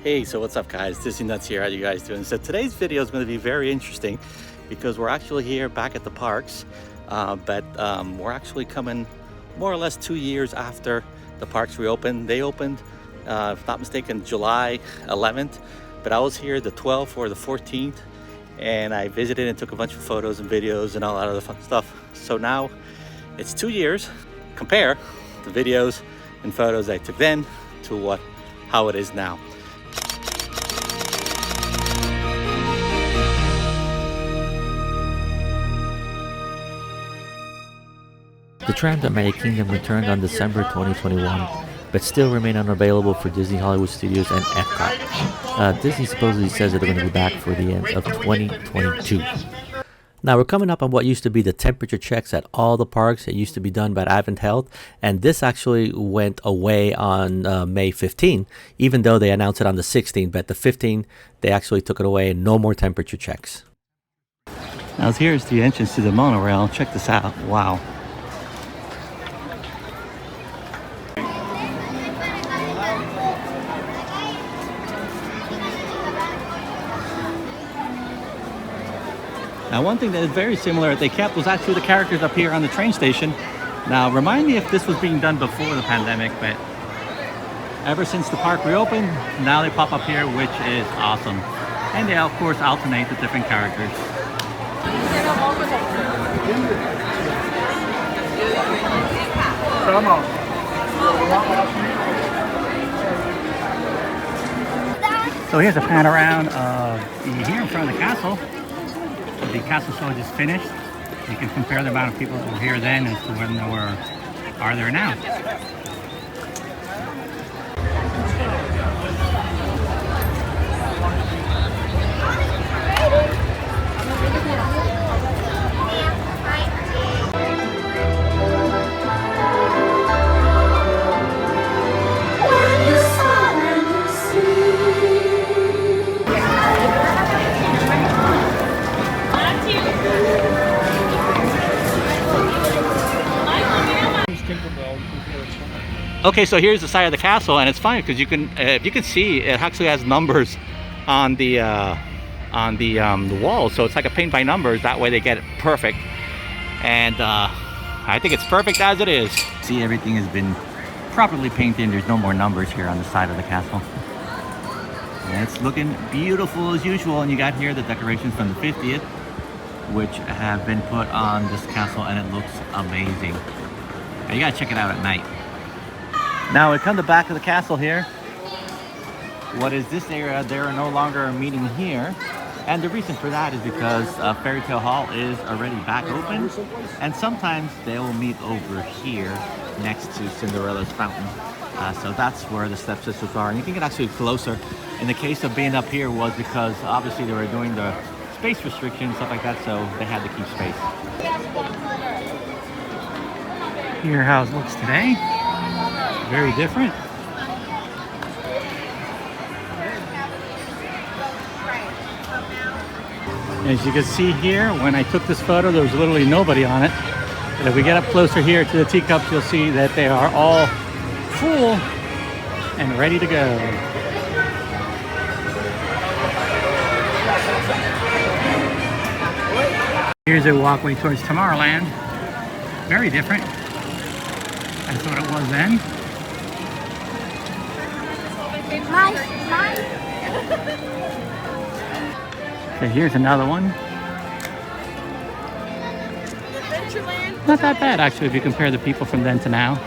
Hey, so what's up guys? Disney Nuts here. How you guys doing? So today's video is going to be very interesting because we're actually here back at the parks, but we're actually coming more or less 2 years after the parks reopened. They opened, if not mistaken, July 11th, but I was here the 12th or the 14th, and I visited and took a bunch of photos and videos and all that other fun stuff. So now it's 2 years. Compare the videos and photos I took then to how it is now. The trams at Magic Kingdom returned on December 2021, but still remain unavailable for Disney Hollywood Studios and Epcot. Disney supposedly says that they're going to be back for the end of 2022. Now we're coming up on what used to be the temperature checks at all the parks. It used to be done by Advent Health, and this actually went away on May 15, even though they announced it on the 16th, but the 15th they actually took it away and no more temperature checks. Now here's the entrance to the monorail. Check this out. Wow. Now one thing that is very similar that they kept was actually the characters up here on the train station. Now remind me if this was being done before the pandemic, but ever since the park reopened, now they pop up here, which is awesome. And they of course alternate the different characters. So here's a pan around here in front of the castle. The castle show just finished. You can compare the amount of people that were here then as to when are there now. Okay, so here's the side of the castle, and it's fine because you can, if you can see, it actually has numbers on the wall, so it's like a paint by numbers. That way they get it perfect, and I think it's perfect as it is. See, everything has been properly painted. There's no more numbers here on the side of the castle, and it's looking beautiful as usual. And you got here the decorations from the 50th, which have been put on this castle, and it looks amazing. But you gotta check it out at night. Now we come to the back of the castle here. What is this area? They're no longer meeting here. And the reason for that is because Fairy Tale Hall is already back open. And sometimes they will meet over here next to Cinderella's fountain. So that's where the stepsisters are. And you can get actually closer. In the case of being up here was because obviously they were doing the space restrictions, stuff like that. So they had to keep space. Here how it looks today. Very different. As you can see here, when I took this photo, there was literally nobody on it. But if we get up closer here to the teacups, you'll see that they are all full and ready to go. Here's a walkway towards Tomorrowland. Very different. That's what it was then. Okay, here's another one. Not that bad actually if you compare the people from then to now.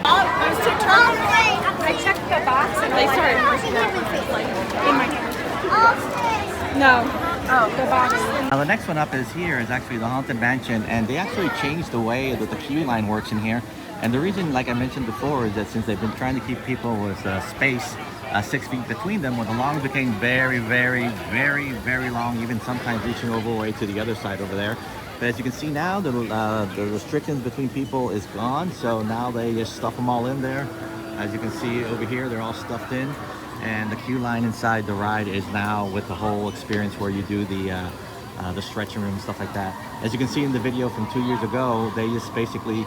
I checked the box and they started in my camera. No. Oh, the box. Now the next one up is here is actually the Haunted Mansion, and they actually changed the way that the queue line works in here. And the reason, like I mentioned before, is that since they've been trying to keep people with space 6 feet between them, when the lines became very, very, very, very long, even sometimes reaching over way to the other side over there. But as you can see now, the restrictions between people is gone, so now they just stuff them all in there. As you can see over here, they're all stuffed in. And the queue line inside the ride is now with the whole experience where you do the stretching room and stuff like that. As you can see in the video from 2 years ago, they just basically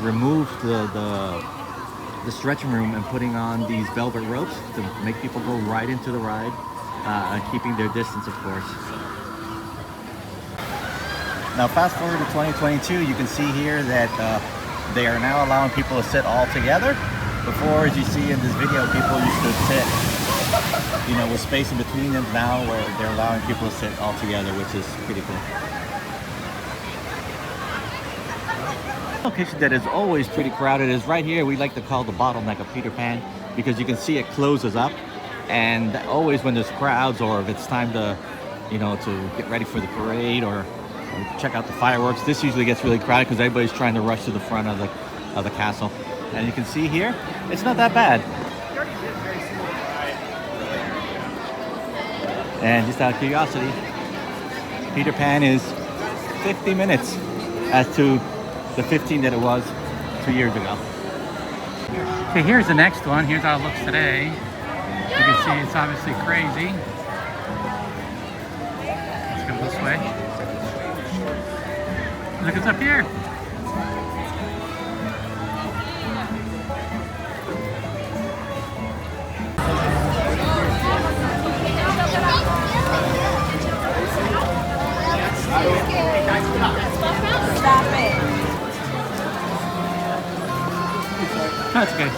removed the the stretching room and putting on these velvet ropes to make people go right into the ride, keeping their distance, of course. Now fast forward to 2022, you can see here that they are now allowing people to sit all together. Before, as you see in this video, people used to sit, you know, with space in between them. Now where they're allowing people to sit all together, which is pretty cool. Location that is always pretty crowded is right here. We like to call the bottleneck of Peter Pan, because you can see it closes up, and always when there's crowds, or if it's time to, you know, to get ready for the parade or check out the fireworks, this usually gets really crowded because everybody's trying to rush to the front of the castle. And you can see here, it's not that bad. And just out of curiosity, Peter Pan is 50 minutes as to the 15 that it was 2 years ago. Okay, here's the next one. Here's how it looks today. You can see it's obviously crazy. Let's go this way. Look what's up here. Stop it. That's okay.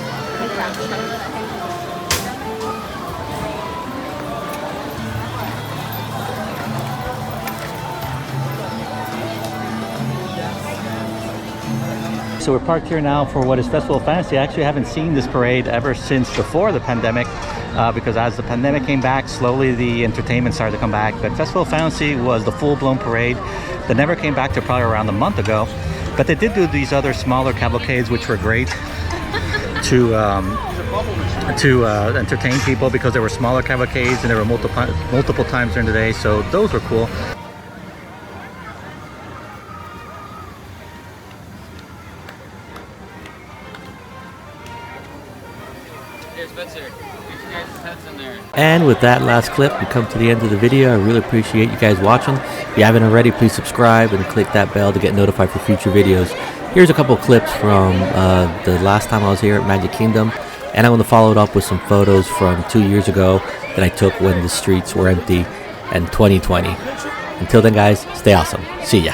So we're parked here now for what is Festival of Fantasy. I actually haven't seen this parade ever since before the pandemic, because as the pandemic came back, slowly the entertainment started to come back. But Festival of Fantasy was the full-blown parade that never came back to probably around a month ago. But they did do these other smaller cavalcades, which were great to entertain people, because there were smaller cavalcades and there were multiple times during the day. So those were cool. And with that last clip, we come to the end of the video. I really appreciate you guys watching. If you haven't already, please subscribe and click that bell to get notified for future videos. Here's a couple of clips from the last time I was here at Magic Kingdom, and I'm going to follow it up with some photos from 2 years ago that I took when the streets were empty in 2020. Until then, guys, stay awesome. See ya.